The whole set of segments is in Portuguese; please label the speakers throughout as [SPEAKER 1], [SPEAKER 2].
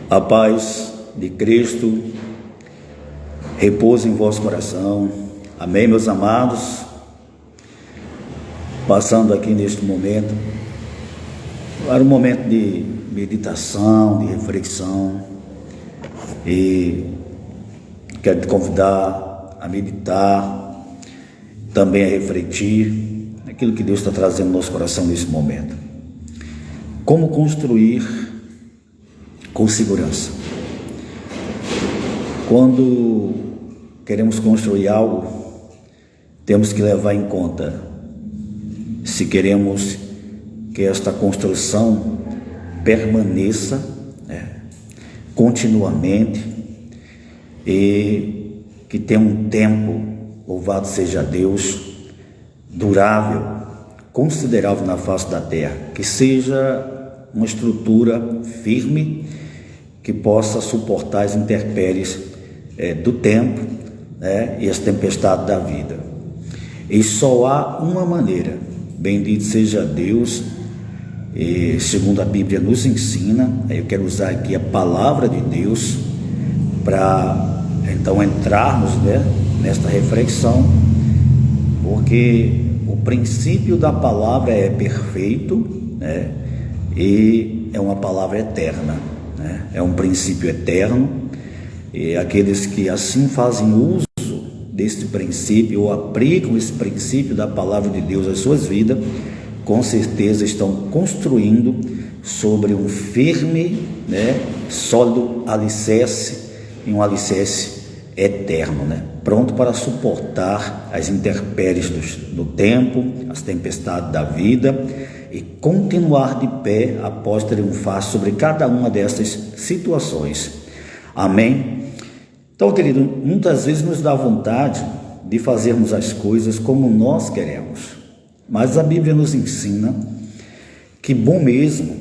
[SPEAKER 1] A paz de Cristo repousa em vosso coração. Amém, meus amados? Passando aqui neste momento para um momento de meditação, de reflexão, e quero te convidar a meditar, também a refletir aquilo que Deus está trazendo no nosso coração nesse momento. Como construir com segurança. Quando queremos construir algo, temos que levar em conta se queremos que esta construção permaneça continuamente e que tenha um tempo, louvado seja Deus, durável, considerável na face da terra, que seja uma estrutura firme que possa suportar as intempéries do tempo, e as tempestades da vida. E só há uma maneira, bendito seja Deus, e segundo a Bíblia nos ensina. Eu quero usar aqui a palavra de Deus para então entrarmos nesta reflexão, porque o princípio da palavra é perfeito, e é uma palavra eterna, é um princípio eterno, e aqueles que assim fazem uso deste princípio ou aplicam esse princípio da palavra de Deus às suas vidas, com certeza estão construindo sobre um firme, sólido alicerce, e um alicerce eterno, pronto para suportar as intempéries do tempo, as tempestades da vida, e continuar de pé após triunfar sobre cada uma dessas situações. Amém? Então, querido, muitas vezes nos dá vontade de fazermos as coisas como nós queremos, mas a Bíblia nos ensina que bom mesmo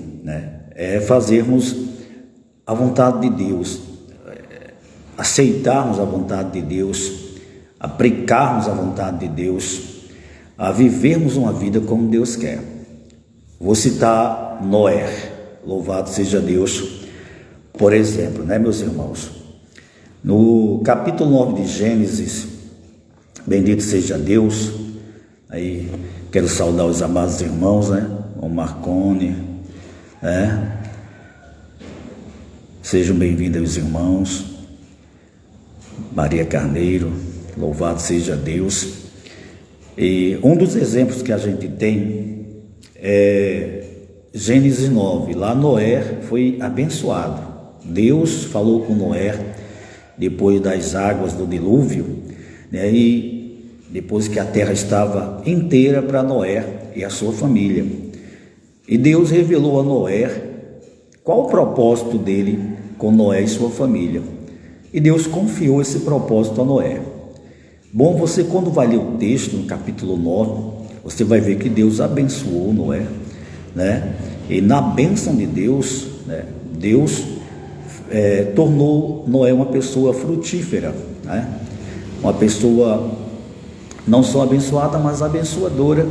[SPEAKER 1] é fazermos a vontade de Deus, aceitarmos a vontade de Deus, aplicarmos a vontade de Deus, a vivermos uma vida como Deus quer. Vou citar Noé, louvado seja Deus, por exemplo, meus irmãos? No capítulo 9 de Gênesis, bendito seja Deus, aí quero saudar os amados irmãos, o Marcone, sejam bem-vindos os irmãos, Maria Carneiro, louvado seja Deus. E um dos exemplos que a gente tem é Gênesis 9, lá Noé foi abençoado. Deus falou com Noé depois das águas do dilúvio, e depois que a terra estava inteira para Noé e a sua família. E Deus revelou a Noé qual o propósito dele com Noé e sua família. E Deus confiou esse propósito a Noé. Bom, você quando vai ler o texto, no capítulo 9, você vai ver que Deus abençoou Noé, e na bênção de Deus, Deus tornou Noé uma pessoa frutífera, uma pessoa não só abençoada, mas abençoadora,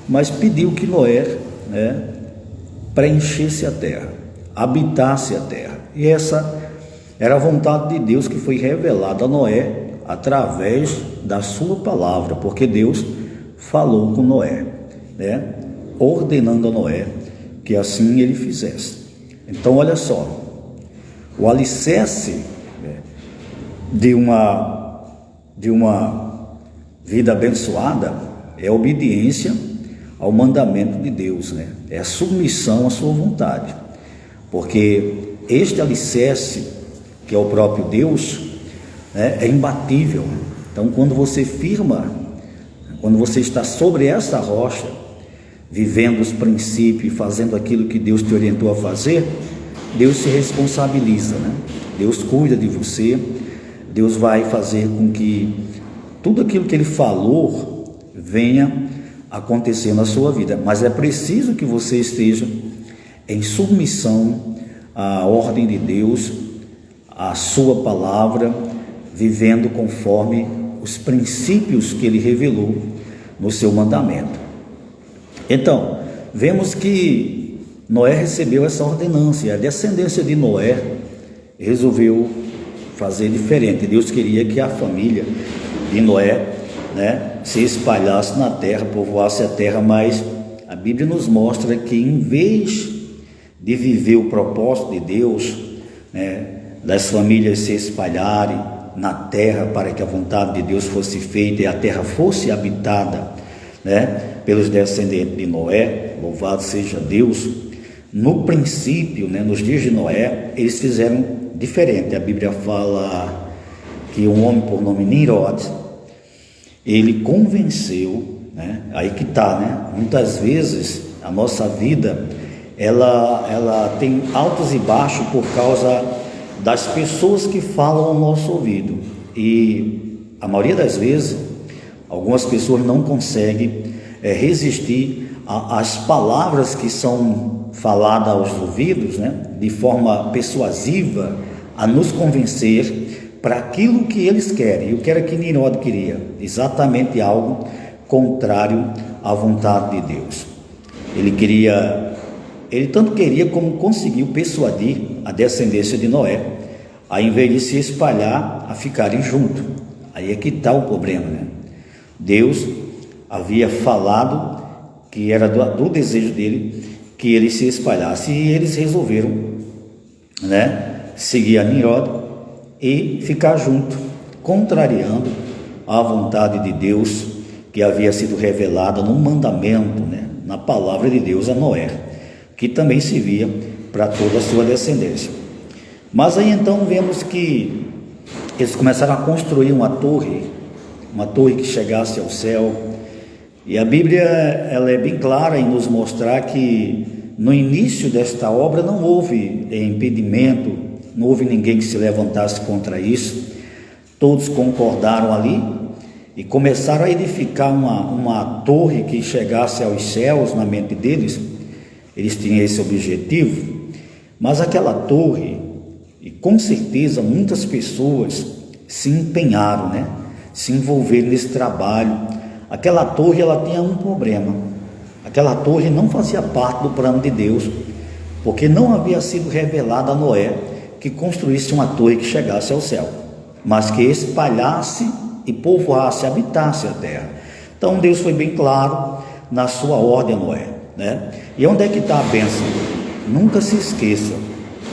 [SPEAKER 1] mas pediu que Noé preenchesse a terra, habitasse a terra, e essa era a vontade de Deus que foi revelada a Noé através da sua palavra, porque Deus falou com Noé, ordenando a Noé que assim ele fizesse. Então olha só, o alicerce de uma vida abençoada é a obediência ao mandamento de Deus, é a submissão à sua vontade, porque este alicerce, que é o próprio Deus, é imbatível. Então quando você firma, quando você está sobre essa rocha, vivendo os princípios e fazendo aquilo que Deus te orientou a fazer, Deus se responsabiliza, Deus cuida de você, Deus vai fazer com que tudo aquilo que Ele falou venha acontecer na sua vida, mas é preciso que você esteja em submissão à ordem de Deus, à sua palavra, vivendo conforme os princípios que Ele revelou no seu mandamento. Então, vemos que Noé recebeu essa ordenança, e a descendência de Noé resolveu fazer diferente. Deus queria que a família de Noé, se espalhasse na terra, povoasse a terra, mas a Bíblia nos mostra que em vez de viver o propósito de Deus, das famílias se espalharem na terra para que a vontade de Deus fosse feita e a terra fosse habitada, pelos descendentes de Noé, louvado seja Deus. No princípio, nos dias de Noé, eles fizeram diferente. A Bíblia fala que um homem por nome Nimrod, ele convenceu, aí que está, muitas vezes a nossa vida, ela tem altos e baixos por causa das pessoas que falam ao nosso ouvido, e a maioria das vezes, algumas pessoas não conseguem resistir às palavras que são faladas aos ouvidos, de forma persuasiva, a nos convencer para aquilo que eles querem. E o que era que Nimrod queria? Exatamente algo contrário à vontade de Deus. Ele tanto queria como conseguiu persuadir a descendência de Noé, a invés de se espalhar, a ficarem juntos. Aí é que está o problema, Deus havia falado que era do desejo dele que ele se espalhasse, e eles resolveram, seguir a Nimrod e ficar junto, contrariando a vontade de Deus que havia sido revelada no mandamento, na palavra de Deus a Noé, que também servia para toda a sua descendência. Mas aí então vemos que eles começaram a construir uma torre que chegasse ao céu, e a Bíblia ela é bem clara em nos mostrar que no início desta obra não houve impedimento, não houve ninguém que se levantasse contra isso. Todos concordaram ali e começaram a edificar uma torre que chegasse aos céus. Na mente deles, eles tinham esse objetivo, mas aquela torre, e com certeza muitas pessoas se empenharam, se envolveram nesse trabalho. Aquela torre, ela tinha um problema: aquela torre não fazia parte do plano de Deus, porque não havia sido revelado a Noé que construísse uma torre que chegasse ao céu, mas que espalhasse e povoasse, habitasse a terra. Então Deus foi bem claro na sua ordem a Noé, E onde é que está a bênção? Nunca se esqueça,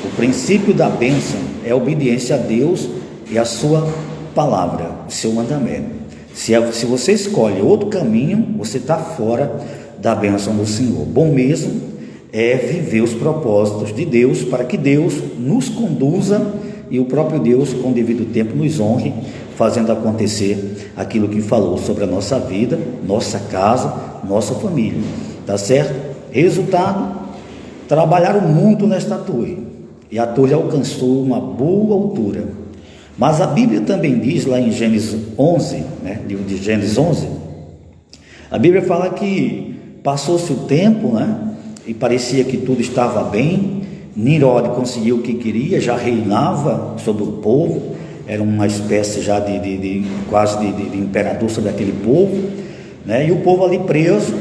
[SPEAKER 1] o princípio da bênção é a obediência a Deus e a sua palavra, o seu mandamento. Se você escolhe outro caminho, você está fora da bênção do Senhor. Bom mesmo é viver os propósitos de Deus, para que Deus nos conduza e o próprio Deus, com o devido tempo, nos honre, fazendo acontecer aquilo que falou sobre a nossa vida, nossa casa, nossa família. Tá certo? Resultado: trabalharam muito nesta torre, e a torre alcançou uma boa altura. Mas a Bíblia também diz lá em Gênesis 11, livro de Gênesis 11, a Bíblia fala que passou-se o tempo, e parecia que tudo estava bem. Nimrod conseguiu o que queria, já reinava sobre o povo, era uma espécie já quase de imperador sobre aquele povo, e o povo ali preso,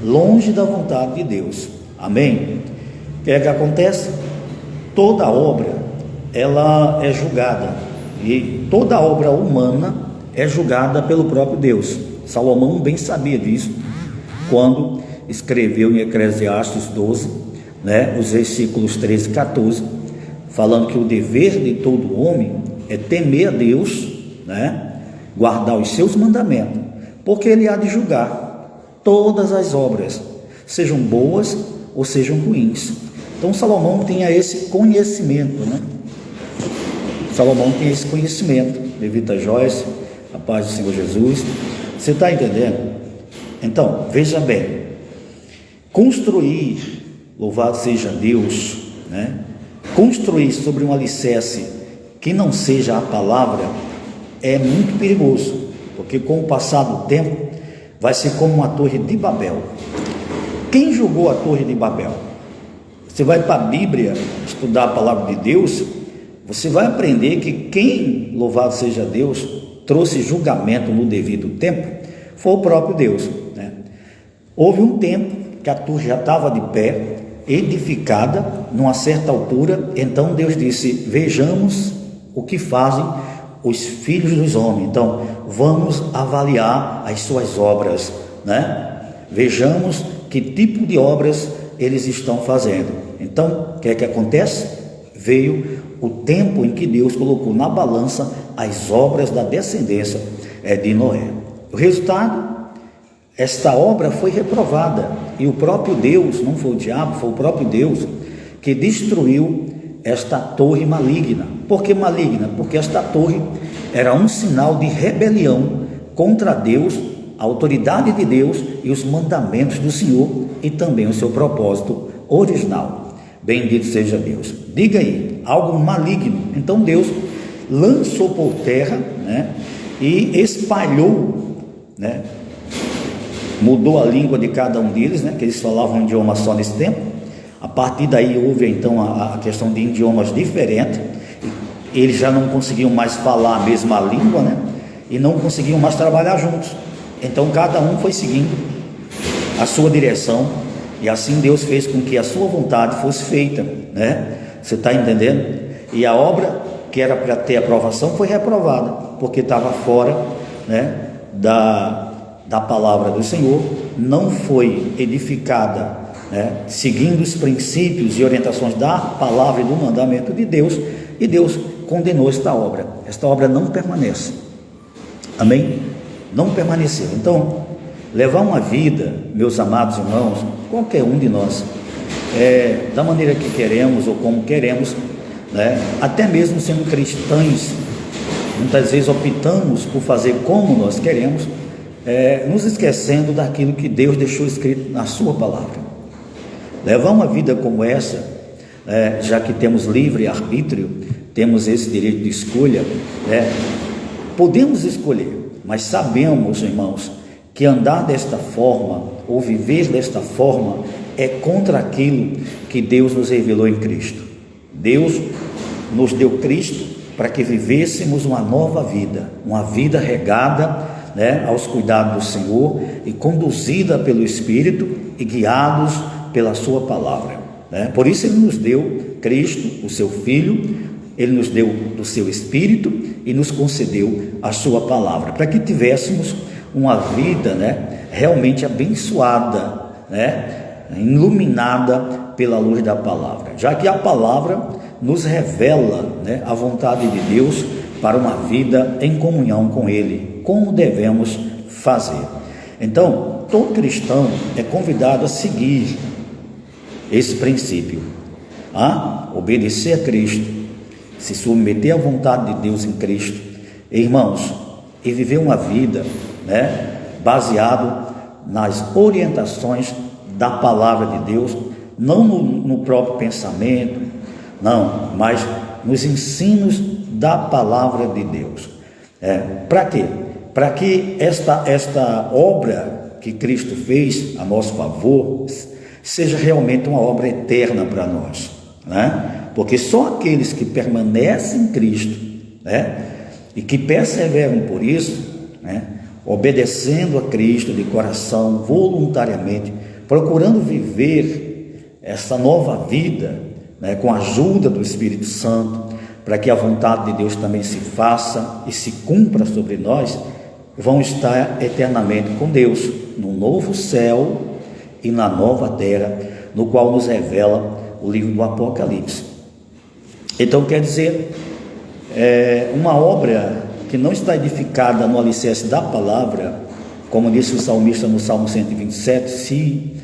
[SPEAKER 1] longe da vontade de Deus. Amém? O que é que acontece? Toda obra, ela é julgada, e toda obra humana é julgada pelo próprio Deus. Salomão bem sabia disso quando escreveu em Eclesiastes 12, os versículos 13 e 14, falando que o dever de todo homem é temer a Deus, guardar os seus mandamentos, porque ele há de julgar todas as obras, sejam boas ou sejam ruins. Então Salomão tinha esse conhecimento, Salomão tinha esse conhecimento. Levita Joyce, a paz do Senhor Jesus. Você está entendendo? Então, veja bem, construir, louvado seja Deus, construir sobre um alicerce que não seja a palavra é muito perigoso, porque com o passar do tempo vai ser como uma torre de Babel. Quem julgou a torre de Babel? Você vai para a Bíblia estudar a palavra de Deus, você vai aprender que quem, louvado seja Deus, trouxe julgamento no devido tempo foi o próprio Deus. Houve um tempo que a torre já estava de pé, edificada numa certa altura. Então Deus disse: vejamos o que fazem os filhos dos homens. Então vamos avaliar as suas obras, né? Vejamos que tipo de obras eles estão fazendo. Então o que é que acontece? Veio o tempo em que Deus colocou na balança as obras da descendência de Noé. O resultado, esta obra foi reprovada, e o próprio Deus, não foi o diabo, foi o próprio Deus que destruiu esta torre maligna. Por que maligna? Porque esta torre era um sinal de rebelião contra Deus, a autoridade de Deus e os mandamentos do Senhor, e também o seu propósito original. Bendito seja Deus. Diga aí, algo maligno. Então Deus lançou por terra, né, e espalhou, né, mudou a língua de cada um deles, né, que eles falavam um idioma só nesse tempo. A partir daí houve então a questão de idiomas diferentes. Eles já não conseguiam mais falar a mesma língua, né, e não conseguiam mais trabalhar juntos. Então cada um foi seguindo a sua direção, e assim Deus fez com que a sua vontade fosse feita, né? Você está entendendo? E a obra que era para ter aprovação foi reprovada, porque estava fora, né, da palavra do Senhor, não foi edificada, né, seguindo os princípios e orientações da palavra e do mandamento de Deus, e Deus condenou esta obra. Esta obra não permanece. Amém? Não permaneceu. Então, levar uma vida, meus amados irmãos, qualquer um de nós, da maneira que queremos ou como queremos, né, até mesmo sendo cristãos, muitas vezes optamos por fazer como nós queremos, nos esquecendo daquilo que Deus deixou escrito na sua palavra. Levar uma vida como essa, já que temos livre arbítrio, temos esse direito de escolha, podemos escolher, mas sabemos, irmãos, que andar desta forma ou viver desta forma é contra aquilo que Deus nos revelou em Cristo. Deus nos deu Cristo para que vivêssemos uma nova vida, uma vida regada, né, aos cuidados do Senhor e conduzida pelo Espírito e guiados pela sua palavra, né? Por isso Ele nos deu Cristo, o seu Filho, Ele nos deu do seu Espírito e nos concedeu a sua palavra, para que tivéssemos uma vida, né, realmente abençoada, né, iluminada pela luz da palavra, já que a palavra nos revela, né, a vontade de Deus para uma vida em comunhão com Ele, como devemos fazer. Então, todo cristão é convidado a seguir esse princípio, a obedecer a Cristo, se submeter à vontade de Deus em Cristo, irmãos, e viver uma vida, né, baseado nas orientações da palavra de Deus, não no próprio pensamento, não, mas nos ensinos da palavra de Deus. Para quê? Para que esta obra que Cristo fez a nosso favor seja realmente uma obra eterna para nós, né? Porque só aqueles que permanecem em Cristo, né, e que perseveram por isso, né, obedecendo a Cristo de coração, voluntariamente, procurando viver essa nova vida, né, com a ajuda do Espírito Santo, para que a vontade de Deus também se faça e se cumpra sobre nós, vão estar eternamente com Deus, no novo céu e na nova terra, no qual nos revela o livro do Apocalipse. Então quer dizer, uma obra que não está edificada no alicerce da palavra, como disse o salmista no Salmo 127,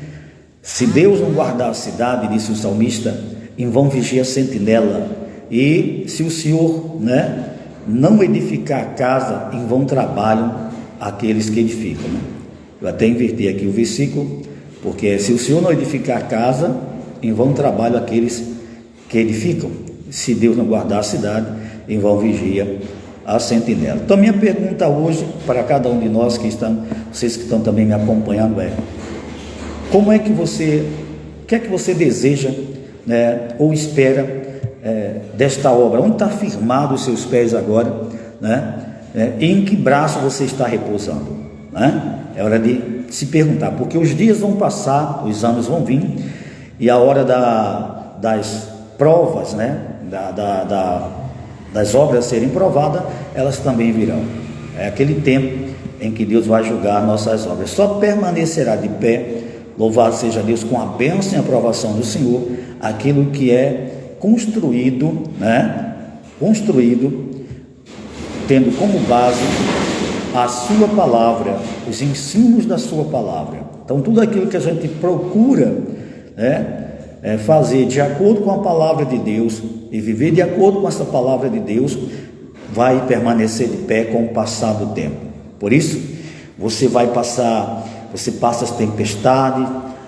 [SPEAKER 1] se Deus não guardar a cidade, disse o salmista, em vão vigia a sentinela, e se o Senhor, né, não edificar a casa, em vão trabalham aqueles que edificam, né? Eu até inverti aqui o versículo, porque se o Senhor não edificar a casa, em vão trabalham aqueles que edificam. Se Deus não guardar a cidade, em vão vigia a sentinela. Então minha pergunta hoje para cada um de nós que estão, vocês que estão também me acompanhando, como é que você, o que é que você deseja, né, ou espera desta obra? Onde está firmado os seus pés agora, né? Em que braço você está repousando, né? É hora de se perguntar, porque os dias vão passar, os anos vão vir, e a hora das provas, né? Das obras serem provadas, elas também virão. É aquele tempo em que Deus vai julgar nossas obras. Só permanecerá de pé, louvado seja Deus, com a bênção e a aprovação do Senhor, aquilo que é construído, né? Construído, tendo como base a sua palavra, os ensinos da sua palavra. Então, tudo aquilo que a gente procura, né, fazer de acordo com a palavra de Deus e viver de acordo com essa palavra de Deus, vai permanecer de pé com o passar do tempo. Por isso, você passa as tempestades,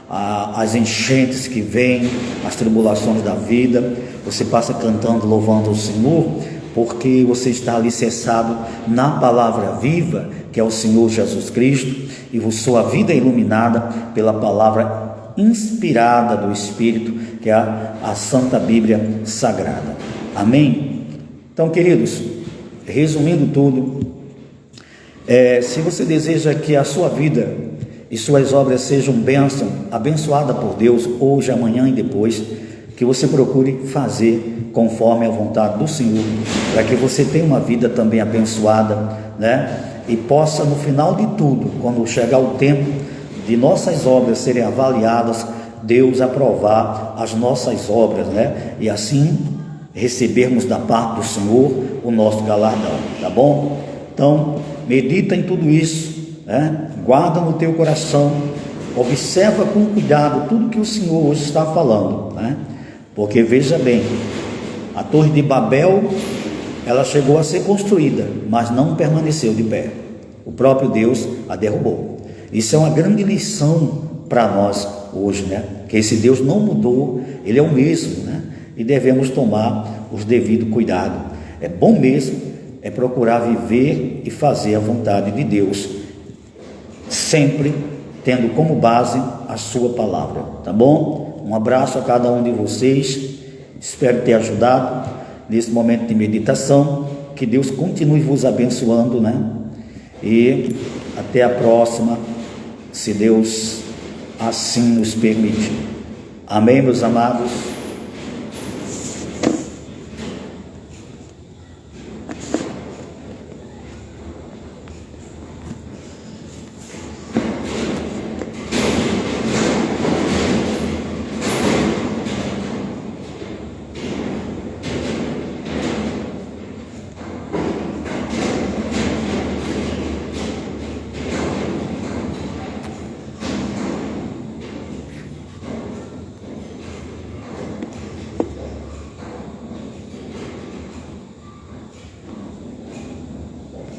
[SPEAKER 1] as enchentes que vêm, as tribulações da vida, você passa cantando, louvando o Senhor, porque você está alicerçado na palavra viva, que é o Senhor Jesus Cristo, e sua vida é iluminada pela palavra inspirada do Espírito, que é a Santa Bíblia Sagrada. Amém? Então, queridos, resumindo tudo, se você deseja que a sua vida e suas obras sejam abençoada por Deus, hoje, amanhã e depois, que você procure fazer conforme a vontade do Senhor, para que você tenha uma vida também abençoada, né? E possa, no final de tudo, quando chegar o tempo de nossas obras serem avaliadas, Deus aprovar as nossas obras, né? E assim recebermos da parte do Senhor o nosso galardão, tá bom? Então, medita em tudo isso, né? Guarda no teu coração, observa com cuidado tudo que o Senhor hoje está falando, né? Porque veja bem, a Torre de Babel, ela chegou a ser construída, mas não permaneceu de pé. O próprio Deus a derrubou. Isso é uma grande lição para nós hoje, né? Que esse Deus não mudou, Ele é o mesmo, né? E devemos tomar os devidos cuidados. É bom mesmo, é procurar viver e fazer a vontade de Deus, sempre tendo como base a sua palavra, tá bom? Um abraço a cada um de vocês, espero ter ajudado nesse momento de meditação, que Deus continue vos abençoando, né? E até a próxima, se Deus assim nos permitir. Amém, meus amados?